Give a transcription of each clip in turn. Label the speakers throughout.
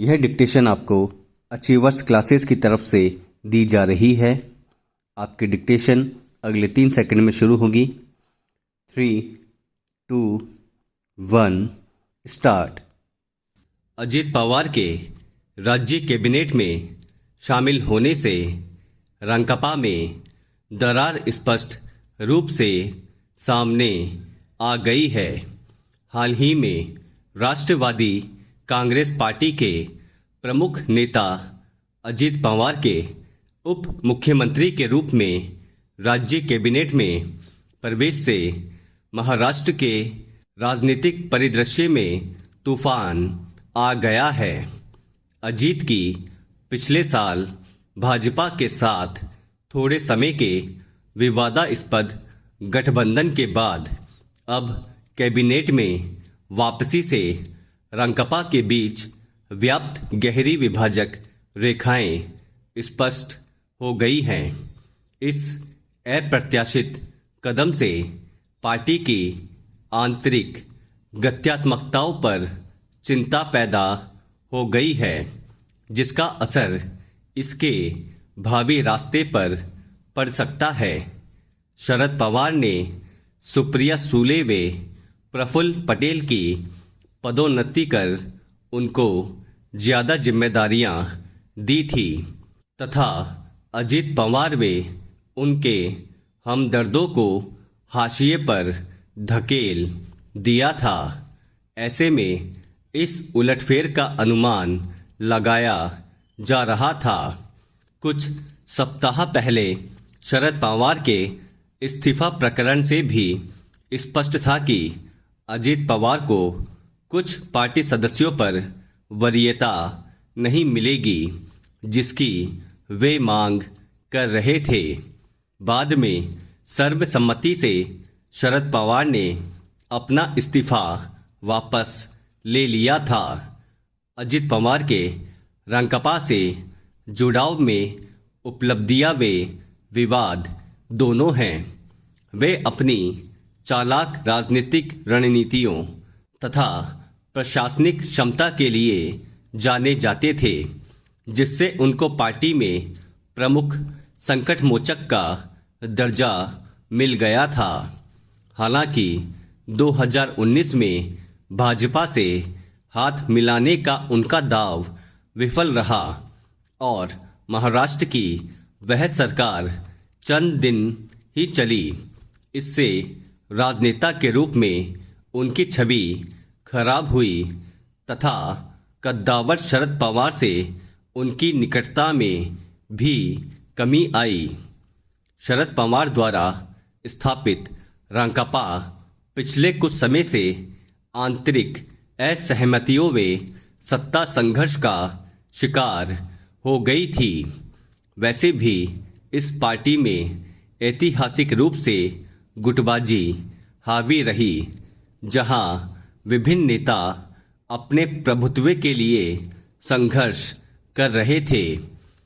Speaker 1: यह डिक्टेशन आपको achievers classes की तरफ से दी जा रही है। आपकी डिक्टेशन अगले 3 सेकंड में शुरू होगी। 3, 2, 1 स्टार्ट। अजित पवार के राज्य कैबिनेट में शामिल होने से रांकापा में दरार स्पष्ट रूप से सामने आ गई है। हाल ही में राष्ट्रवादी कांग्रेस पार्टी के प्रमुख नेता अजित पवार के उप मुख्यमंत्री के रूप में राज्य कैबिनेट में प्रवेश से महाराष्ट्र के राजनीतिक परिदृश्य में तूफान आ गया है। अजीत की पिछले साल भाजपा के साथ थोड़े समय के विवादास्पद गठबंधन के बाद अब कैबिनेट में वापसी से रांकापा के बीच व्याप्त गहरी विभाजक रेखाएं स्पष्ट हो गई हैं। इस अप्रत्याशित कदम से पार्टी की आंतरिक गत्यात्मकताओं पर चिंता पैदा हो गई है, जिसका असर इसके भावी रास्ते पर पड़ सकता है। शरद पवार ने सुप्रिया सूले व प्रफुल्ल पटेल की पदोन्नति कर उनको ज़्यादा जिम्मेदारियां दी थी तथा अजित पवार व उनके हमदर्दों को हाशिए पर धकेल दिया था। ऐसे में इस उलटफेर का अनुमान लगाया जा रहा था। कुछ सप्ताह पहले शरद पवार के इस्तीफा प्रकरण से भी स्पष्ट था कि अजित पवार को कुछ पार्टी सदस्यों पर वरीयता नहीं मिलेगी, जिसकी वे मांग कर रहे थे। बाद में सर्वसम्मति से शरद पवार ने अपना इस्तीफा वापस ले लिया था। अजित पवार के रांकापा से जुड़ाव में उपलब्धियां व विवाद दोनों हैं। वे अपनी चालाक राजनीतिक रणनीतियों तथा प्रशासनिक क्षमता के लिए जाने जाते थे, जिससे उनको पार्टी में प्रमुख संकट मोचक का दर्जा मिल गया था। हालांकि 2019 में भाजपा से हाथ मिलाने का उनका दाव विफल रहा और महाराष्ट्र की वह सरकार चंद दिन ही चली। इससे राजनेता के रूप में उनकी छवि खराब हुई तथा कद्दावर शरद पवार से उनकी निकटता में भी कमी आई। शरद पवार द्वारा स्थापित रांकापा पिछले कुछ समय से आंतरिक असहमतियों व सत्ता संघर्ष का शिकार हो गई थी। वैसे भी इस पार्टी में ऐतिहासिक रूप से गुटबाजी हावी रही, जहां विभिन्न नेता अपने प्रभुत्व के लिए संघर्ष कर रहे थे।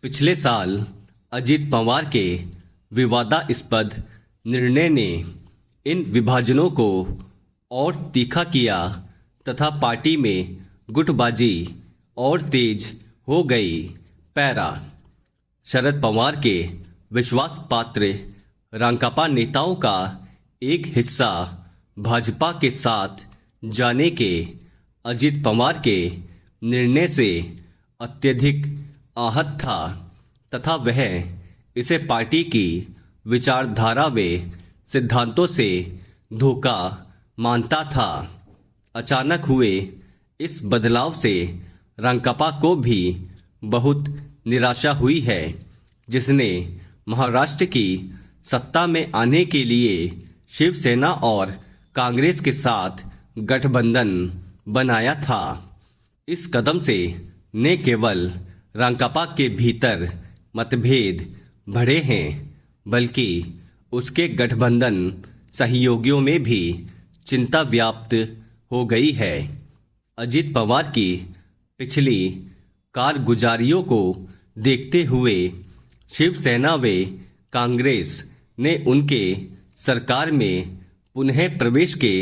Speaker 1: पिछले साल अजित पवार के विवादास्पद निर्णय ने इन विभाजनों को और तीखा किया तथा पार्टी में गुटबाजी और तेज हो गई। पैरा शरद पवार के विश्वास पात्र रांकापा नेताओं का एक हिस्सा भाजपा के साथ जाने के अजित पवार के निर्णय से अत्यधिक आहत था तथा वह इसे पार्टी की विचारधारा व सिद्धांतों से धोखा मानता था। अचानक हुए इस बदलाव से रांकापा को भी बहुत निराशा हुई है, जिसने महाराष्ट्र की सत्ता में आने के लिए शिवसेना और कांग्रेस के साथ गठबंधन बनाया था। इस कदम से न केवल रांकापा के भीतर मतभेद बढ़े हैं, बल्कि उसके गठबंधन सहयोगियों में भी चिंता व्याप्त हो गई है। अजित पवार की पिछली कारगुजारियों को देखते हुए शिवसेना व कांग्रेस ने उनके सरकार में पुनः प्रवेश के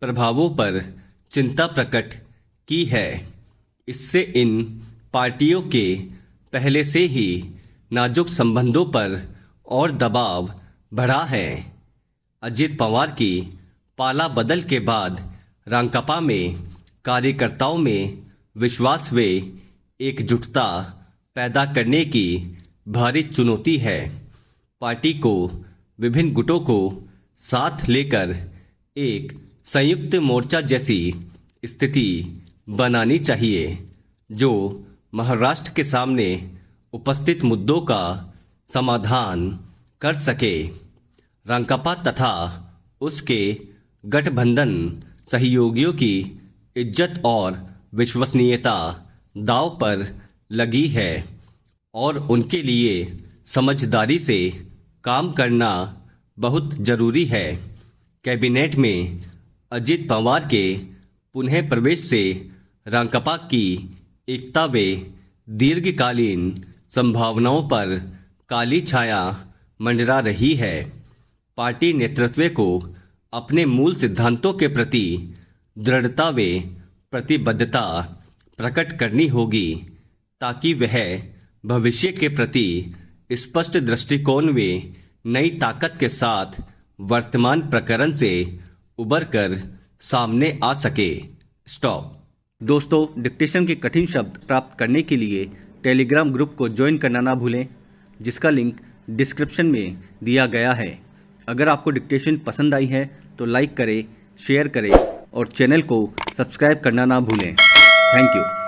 Speaker 1: प्रभावों पर चिंता प्रकट की है। इससे इन पार्टियों के पहले से ही नाजुक संबंधों पर और दबाव बढ़ा है। अजित पवार की पाला बदल के बाद रांकापा में कार्यकर्ताओं में विश्वास व एकजुटता पैदा करने की भारी चुनौती है। पार्टी को विभिन्न गुटों को साथ लेकर एक संयुक्त मोर्चा जैसी स्थिति बनानी चाहिए जो महाराष्ट्र के सामने उपस्थित मुद्दों का समाधान कर सके। रांकापा तथा उसके गठबंधन सहयोगियों की इज्जत और विश्वसनीयता दांव पर लगी है और उनके लिए समझदारी से काम करना बहुत जरूरी है। कैबिनेट में अजित पवार के पुनः प्रवेश से रांकापा की एकता व दीर्घकालीन संभावनाओं पर काली छाया मंडरा रही है। पार्टी नेतृत्व को अपने मूल सिद्धांतों के प्रति दृढ़ता व प्रतिबद्धता प्रकट करनी होगी ताकि वह भविष्य के प्रति स्पष्ट दृष्टिकोण व नई ताकत के साथ वर्तमान प्रकरण से उबरकर सामने आ सके। स्टॉप। दोस्तों, डिक्टेशन के कठिन शब्द प्राप्त करने के लिए टेलीग्राम ग्रुप को ज्वाइन करना ना भूलें, जिसका लिंक डिस्क्रिप्शन में दिया गया है। अगर आपको डिक्टेशन पसंद आई है तो लाइक करें, शेयर करें और चैनल को सब्सक्राइब करना ना भूलें। Thank you.